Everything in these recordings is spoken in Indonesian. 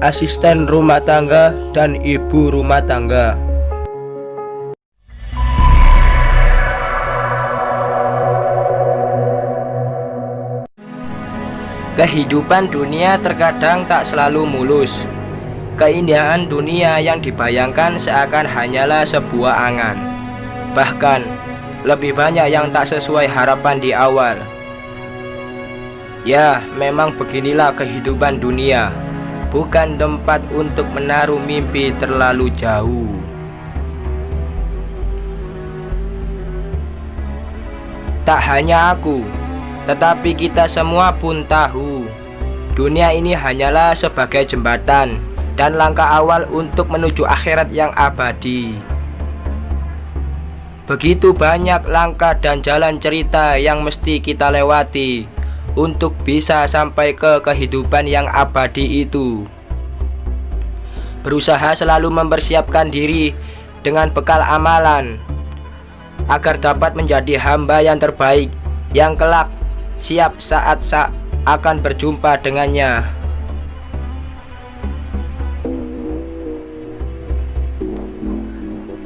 asisten rumah tangga dan ibu rumah tangga. Kehidupan dunia terkadang tak selalu mulus. Keindahan dunia yang dibayangkan seakan hanyalah sebuah angan. Bahkan, lebih banyak yang tak sesuai harapan di awal. Ya, memang beginilah kehidupan dunia. Bukan tempat untuk menaruh mimpi terlalu jauh. Tak hanya aku, tetapi kita semua pun tahu, dunia ini hanyalah sebagai jembatan dan langkah awal untuk menuju akhirat yang abadi. Begitu banyak langkah dan jalan cerita yang mesti kita lewati untuk bisa sampai ke kehidupan yang abadi itu. Berusaha selalu mempersiapkan diri dengan bekal amalan agar dapat menjadi hamba yang terbaik yang kelak siap saat akan berjumpa dengannya.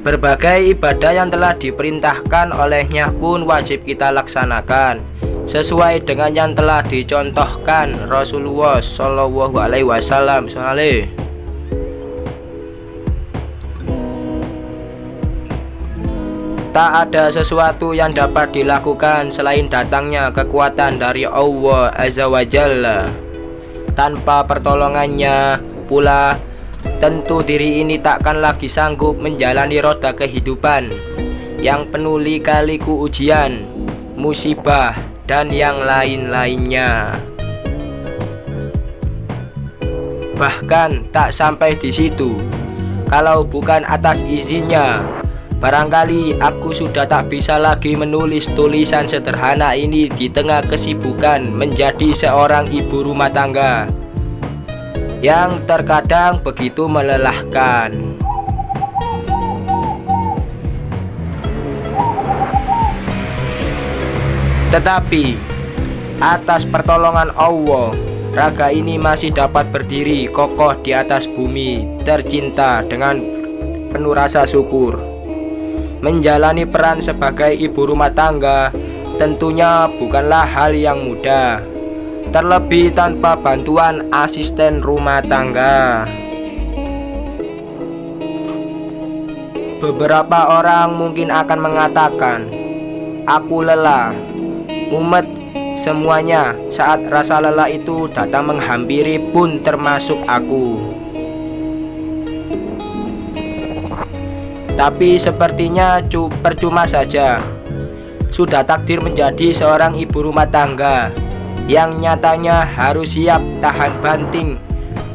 Berbagai ibadah yang telah diperintahkan olehnya pun wajib kita laksanakan sesuai dengan yang telah dicontohkan Rasulullah Shallallahu Alaihi Wasallam. Tak ada sesuatu yang dapat dilakukan selain datangnya kekuatan dari Allah Azza wa Jalla. Tanpa pertolongannya pula, tentu diri ini takkan lagi sanggup menjalani roda kehidupan yang penuh lika-liku ujian, musibah, dan yang lain-lainnya. Bahkan tak sampai di situ, kalau bukan atas izinnya, barangkali aku sudah tak bisa lagi menulis tulisan sederhana ini di tengah kesibukan menjadi seorang ibu rumah tangga yang terkadang begitu melelahkan. Tetapi atas pertolongan Allah, raga ini masih dapat berdiri kokoh di atas bumi tercinta dengan penuh rasa syukur. Menjalani peran sebagai ibu rumah tangga tentunya bukanlah hal yang mudah, terlebih tanpa bantuan asisten rumah tangga. Beberapa orang mungkin akan mengatakan, aku lelah, mumet semuanya saat rasa lelah itu datang menghampiri pun termasuk aku. Tapi sepertinya percuma saja. Sudah takdir menjadi seorang ibu rumah tangga yang nyatanya harus siap tahan banting,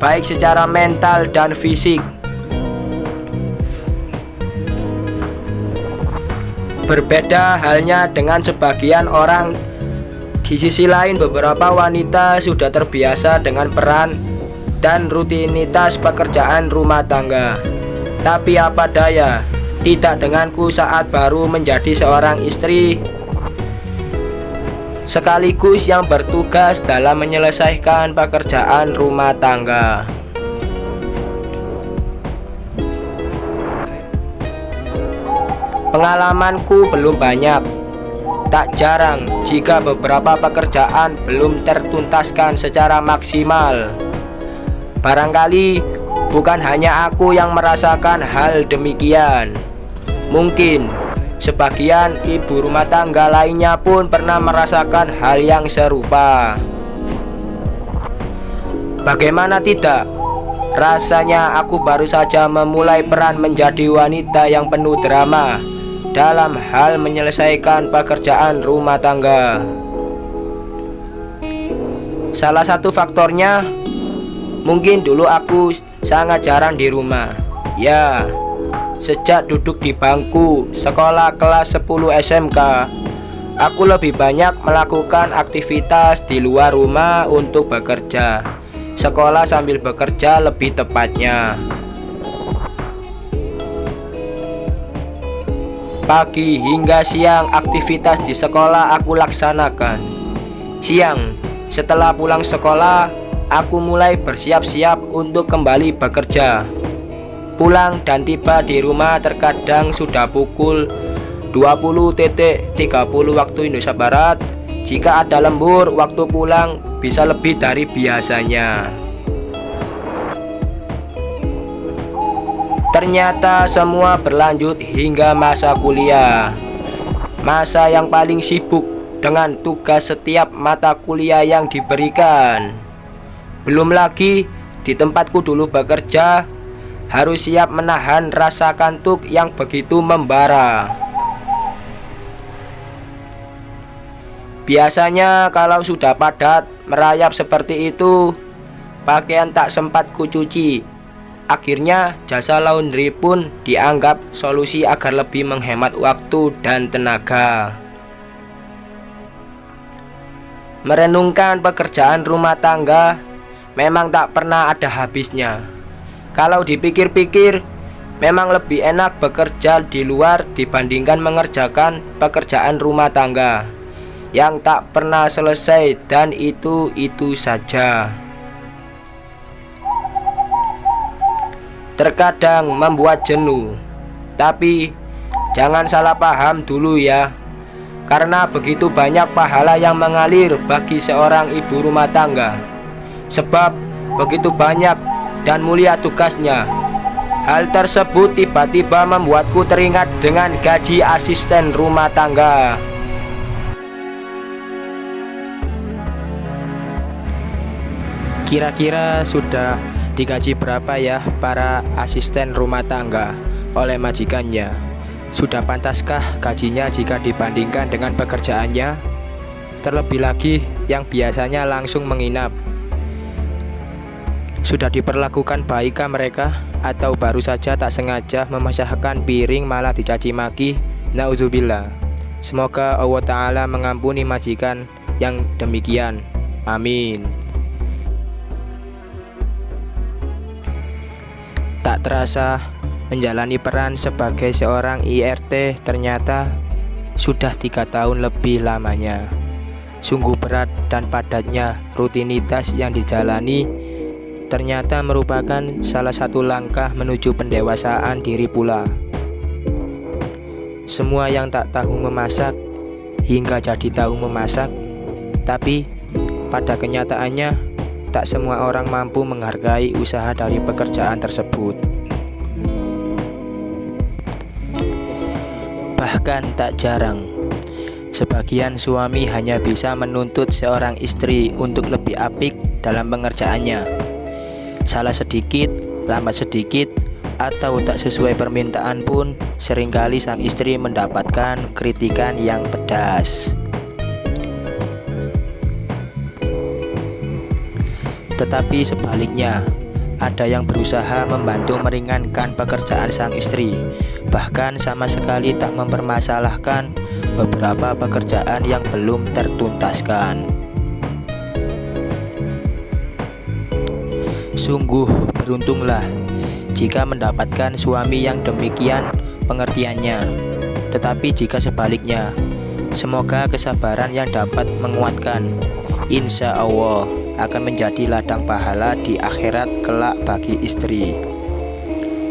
baik secara mental dan fisik. Berbeda halnya dengan sebagian orang. Di sisi lain, beberapa wanita sudah terbiasa dengan peran dan rutinitas pekerjaan rumah tangga. Tapi apa daya, tidak denganku saat baru menjadi seorang istri sekaligus yang bertugas dalam menyelesaikan pekerjaan rumah tangga. Pengalamanku belum banyak. Tak jarang jika beberapa pekerjaan belum tertuntaskan secara maksimal. Barangkali bukan hanya aku yang merasakan hal demikian. Mungkin sebagian ibu rumah tangga lainnya pun pernah merasakan hal yang serupa. Bagaimana tidak? Rasanya aku baru saja memulai peran menjadi wanita yang penuh drama dalam hal menyelesaikan pekerjaan rumah tangga. Salah satu faktornya, mungkin dulu aku sangat jarang di rumah. Ya, sejak duduk di bangku sekolah kelas 10 SMK, aku lebih banyak melakukan aktivitas di luar rumah untuk bekerja. Sekolah sambil bekerja lebih tepatnya. Pagi hingga siang aktivitas di sekolah aku laksanakan. Siang, setelah pulang sekolah, aku mulai bersiap-siap untuk kembali bekerja. Pulang dan tiba di rumah terkadang sudah pukul 20.30 waktu Indonesia Barat. Jika ada lembur, waktu pulang bisa lebih dari biasanya. Ternyata semua berlanjut hingga masa kuliah, masa yang paling sibuk dengan tugas setiap mata kuliah yang diberikan. Belum lagi di tempatku dulu bekerja, harus siap menahan rasa kantuk yang begitu membara. Biasanya kalau sudah padat merayap seperti itu, pakaian tak sempat kucuci. Akhirnya jasa laundry pun dianggap solusi agar lebih menghemat waktu dan tenaga. Merenungkan pekerjaan rumah tangga memang tak pernah ada habisnya. Kalau dipikir-pikir, memang lebih enak bekerja di luar dibandingkan mengerjakan pekerjaan rumah tangga yang tak pernah selesai dan itu saja. Terkadang membuat jenuh, tapi jangan salah paham dulu ya, karena begitu banyak pahala yang mengalir bagi seorang ibu rumah tangga. Sebab begitu banyak dan mulia tugasnya. Hal tersebut tiba-tiba membuatku teringat dengan gaji asisten rumah tangga. Kira-kira sudah digaji berapa ya para asisten rumah tangga oleh majikannya? Sudah pantaskah gajinya jika dibandingkan dengan pekerjaannya? Terlebih lagi yang biasanya langsung menginap. Sudah diperlakukan baikkah mereka? Atau baru saja tak sengaja memecahkan piring malah dicaci maki? Nauzubillah. Semoga Allah Ta'ala mengampuni majikan yang demikian. Amin. Tak terasa menjalani peran sebagai seorang IRT ternyata sudah 3 tahun lebih lamanya. Sungguh berat dan padatnya rutinitas yang dijalani ternyata merupakan salah satu langkah menuju pendewasaan diri pula. Semua yang tak tahu memasak hingga jadi tahu memasak, tapi pada kenyataannya tak semua orang mampu menghargai usaha dari pekerjaan tersebut. Bahkan tak jarang, sebagian suami hanya bisa menuntut seorang istri untuk lebih apik dalam pengerjaannya. Salah sedikit, lambat sedikit, atau tak sesuai permintaan pun seringkali sang istri mendapatkan kritikan yang pedas. Tetapi sebaliknya, ada yang berusaha membantu meringankan pekerjaan sang istri, bahkan sama sekali tak mempermasalahkan beberapa pekerjaan yang belum tertuntaskan. Sungguh beruntunglah jika mendapatkan suami yang demikian pengertiannya. Tetapi jika sebaliknya, semoga kesabaran yang dapat menguatkan, insya Allah akan menjadi ladang pahala di akhirat kelak bagi istri.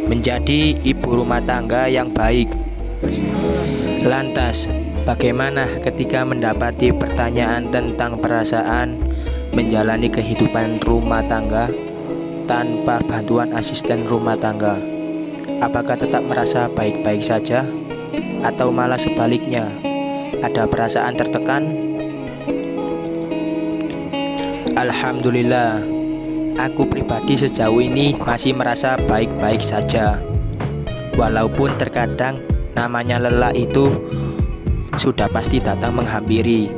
Menjadi ibu rumah tangga yang baik. Lantas, bagaimana ketika mendapati pertanyaan tentang perasaan menjalani kehidupan rumah tangga tanpa bantuan asisten rumah tangga? Apakah tetap merasa baik-baik saja? Atau malah sebaliknya, ada perasaan tertekan? Alhamdulillah, aku pribadi sejauh ini masih merasa baik-baik saja. Walaupun terkadang namanya lelah itu sudah pasti datang menghampiri.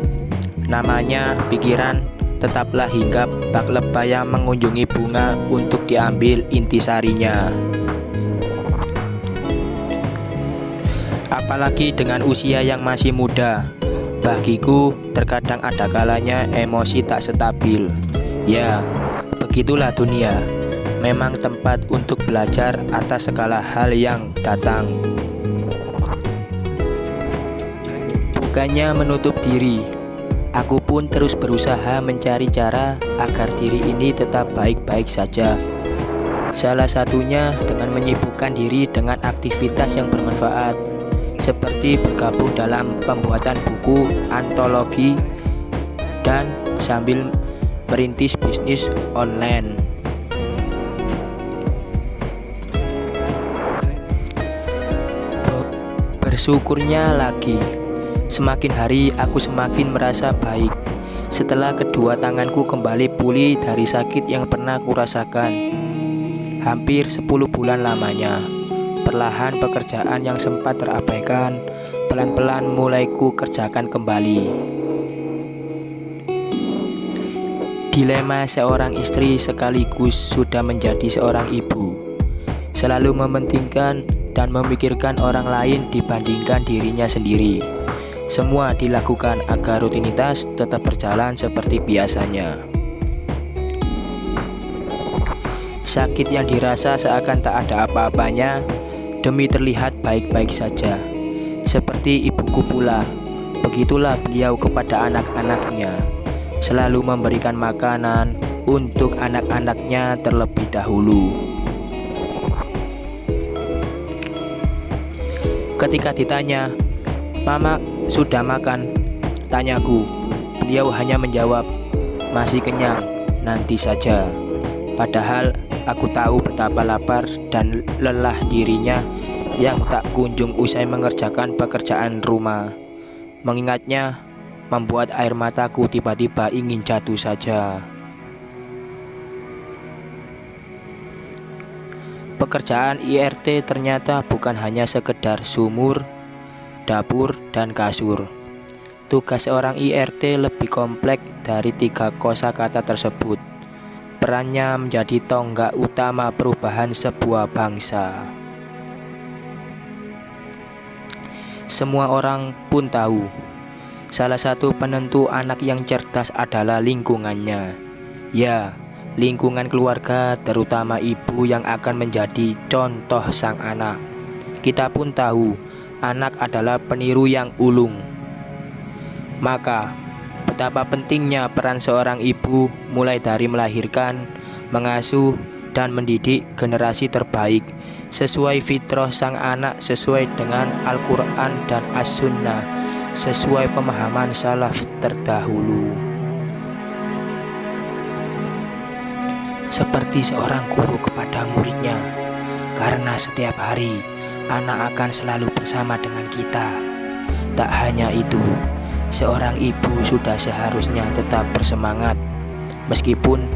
Namanya pikiran tetaplah hingga bak lebah yang mengunjungi bunga untuk diambil intisarinya. Apalagi dengan usia yang masih muda, bagiku terkadang ada kalanya emosi tak stabil. Ya, begitulah dunia. Memang tempat untuk belajar atas segala hal yang datang. Bukannya menutup diri, Aku pun terus berusaha mencari cara agar diri ini tetap baik-baik saja. Salah satunya dengan menyibukkan diri dengan aktivitas yang bermanfaat, seperti bergabung dalam pembuatan buku antologi dan sambil merintis bisnis online. Bersyukurnya lagi, semakin hari aku semakin merasa baik setelah kedua tanganku kembali pulih dari sakit yang pernah kurasakan. Hampir 10 bulan lamanya, perlahan pekerjaan yang sempat terabaikan pelan-pelan mulai ku kerjakan kembali. Dilema seorang istri sekaligus sudah menjadi seorang ibu, selalu mementingkan dan memikirkan orang lain dibandingkan dirinya sendiri. Semua dilakukan agar rutinitas tetap berjalan seperti biasanya. Sakit yang dirasa seakan tak ada apa-apanya demi terlihat baik-baik saja. Seperti ibuku pula, begitulah beliau kepada anak-anaknya, selalu memberikan makanan untuk anak-anaknya terlebih dahulu. Ketika ditanya, "Mama, sudah makan?" tanyaku, beliau hanya menjawab, "Masih kenyang, nanti saja." Padahal aku tahu betapa lapar dan lelah dirinya yang tak kunjung usai mengerjakan pekerjaan rumah. Mengingatnya membuat air mataku tiba-tiba ingin jatuh saja. Pekerjaan IRT ternyata bukan hanya sekedar sumur, dapur, dan kasur. Tugas seorang IRT lebih kompleks dari 3 kosakata tersebut. Perannya menjadi tonggak utama perubahan sebuah bangsa. Semua orang pun tahu, salah satu penentu anak yang cerdas adalah lingkungannya. Ya, lingkungan keluarga, terutama ibu yang akan menjadi contoh sang anak. Kita pun tahu, anak adalah peniru yang ulung. Maka, betapa pentingnya peran seorang ibu mulai dari melahirkan, mengasuh, dan mendidik generasi terbaik sesuai fitrah sang anak, sesuai dengan Al-Quran dan As-Sunnah, sesuai pemahaman salaf terdahulu. Seperti seorang guru kepada muridnya, karena setiap hari anak akan selalu bersama dengan kita. Tak hanya itu, seorang ibu sudah seharusnya tetap bersemangat, meskipun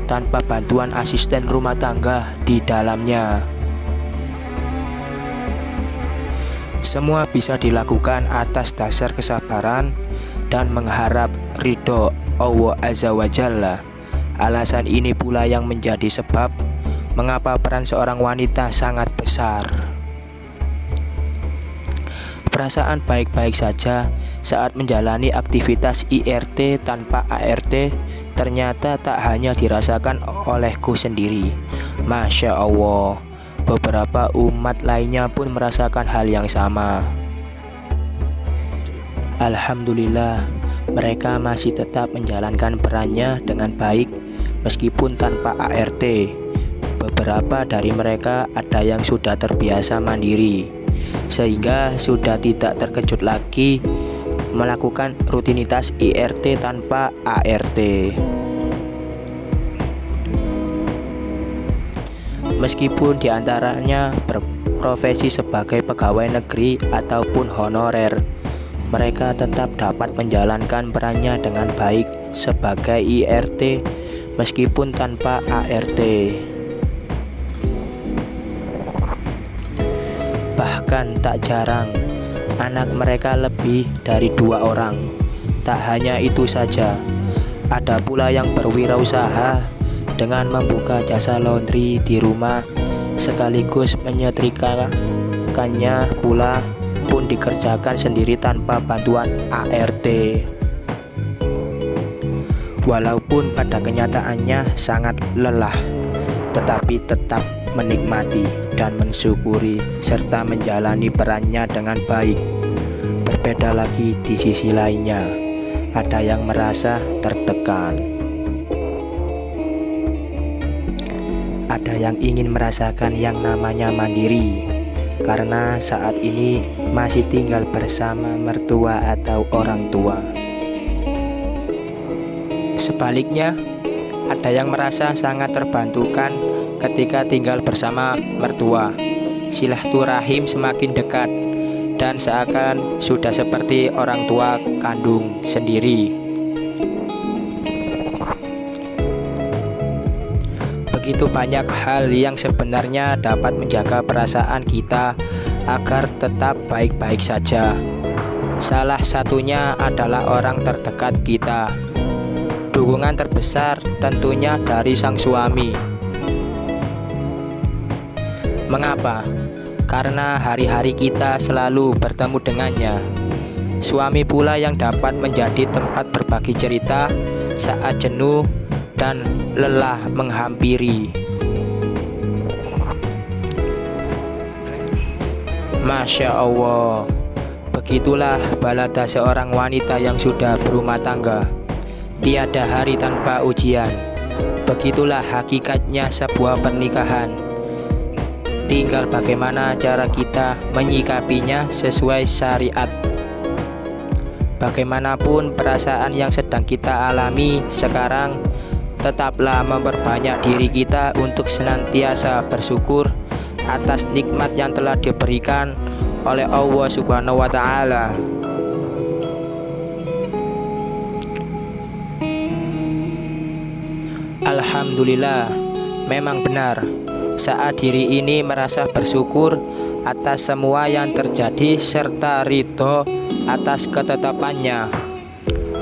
tanpa bantuan asisten rumah tangga di dalamnya. Semua bisa dilakukan atas dasar kesabaran dan mengharap ridho Allah Azza wa Jalla. Alasan ini pula yang menjadi sebab mengapa peran seorang wanita sangat besar. Perasaan baik-baik saja saat menjalani aktivitas IRT tanpa ART ternyata tak hanya dirasakan olehku sendiri. Masya Allah, beberapa umat lainnya pun merasakan hal yang sama. Alhamdulillah, mereka masih tetap menjalankan perannya dengan baik meskipun tanpa ART. Beberapa dari mereka ada yang sudah terbiasa mandiri, sehingga sudah tidak terkejut lagi melakukan rutinitas IRT tanpa ART. Meskipun diantaranya berprofesi sebagai pegawai negeri ataupun honorer, mereka tetap dapat menjalankan perannya dengan baik sebagai IRT meskipun tanpa ART. Bahkan tak jarang anak mereka lebih dari 2 orang. Tak hanya itu saja, ada pula yang berwirausaha dengan membuka jasa laundry di rumah sekaligus menyetrikakannya pula pun dikerjakan sendiri tanpa bantuan ART. Walaupun pada kenyataannya sangat lelah, tetapi tetap menikmati dan mensyukuri serta menjalani perannya dengan baik. Berbeda lagi di sisi lainnya, ada yang merasa tertekan, ada yang ingin merasakan yang namanya mandiri karena saat ini masih tinggal bersama mertua atau orang tua. Sebaliknya, ada yang merasa sangat terbantukan ketika tinggal bersama mertua. Silaturahim semakin dekat dan seakan sudah seperti orang tua kandung sendiri. Begitu banyak hal yang sebenarnya dapat menjaga perasaan kita agar tetap baik-baik saja. Salah satunya adalah orang terdekat kita. Dukungan terbesar tentunya dari sang suami. Mengapa? Karena hari-hari kita selalu bertemu dengannya. Suami pula yang dapat menjadi tempat berbagi cerita saat jenuh dan lelah menghampiri. Masya Allah, begitulah balada seorang wanita yang sudah berumah tangga. Tiada hari tanpa ujian. Begitulah hakikatnya sebuah pernikahan. Tinggal bagaimana cara kita menyikapinya sesuai syariat. Bagaimanapun perasaan yang sedang kita alami sekarang, tetaplah memperbanyak diri kita untuk senantiasa bersyukur atas nikmat yang telah diberikan oleh Allah Subhanahu wa Ta'ala. Alhamdulillah, memang benar saat diri ini merasa bersyukur atas semua yang terjadi serta ridho atas ketetapannya,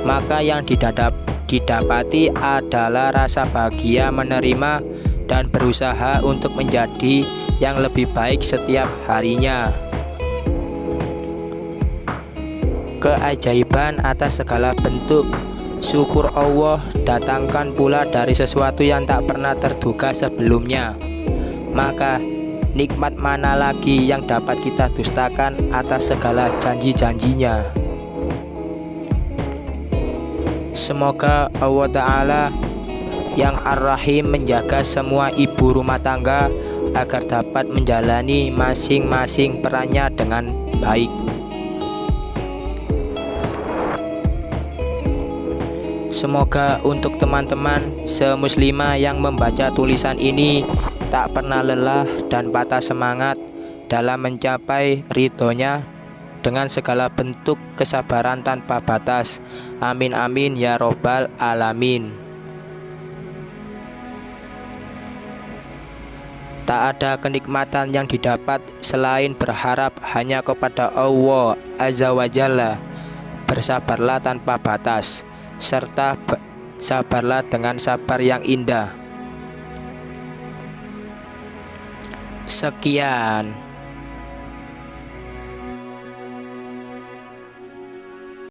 maka yang didapati adalah rasa bahagia menerima dan berusaha untuk menjadi yang lebih baik setiap harinya. Keajaiban atas segala bentuk syukur Allah datangkan pula dari sesuatu yang tak pernah terduga sebelumnya. Maka nikmat mana lagi yang dapat kita dustakan atas segala janji-janjinya. Semoga Allah Ta'ala yang Ar-Rahim menjaga semua ibu rumah tangga agar dapat menjalani masing-masing perannya dengan baik. Semoga untuk teman-teman semuslimah yang membaca tulisan ini tak pernah lelah dan patah semangat dalam mencapai ridhonya dengan segala bentuk kesabaran tanpa batas. Amin amin ya robbal alamin. Tak ada kenikmatan yang didapat selain berharap hanya kepada Allah Azza wa Jalla. Bersabarlah tanpa batas, serta sabarlah dengan sabar yang indah. Sekian.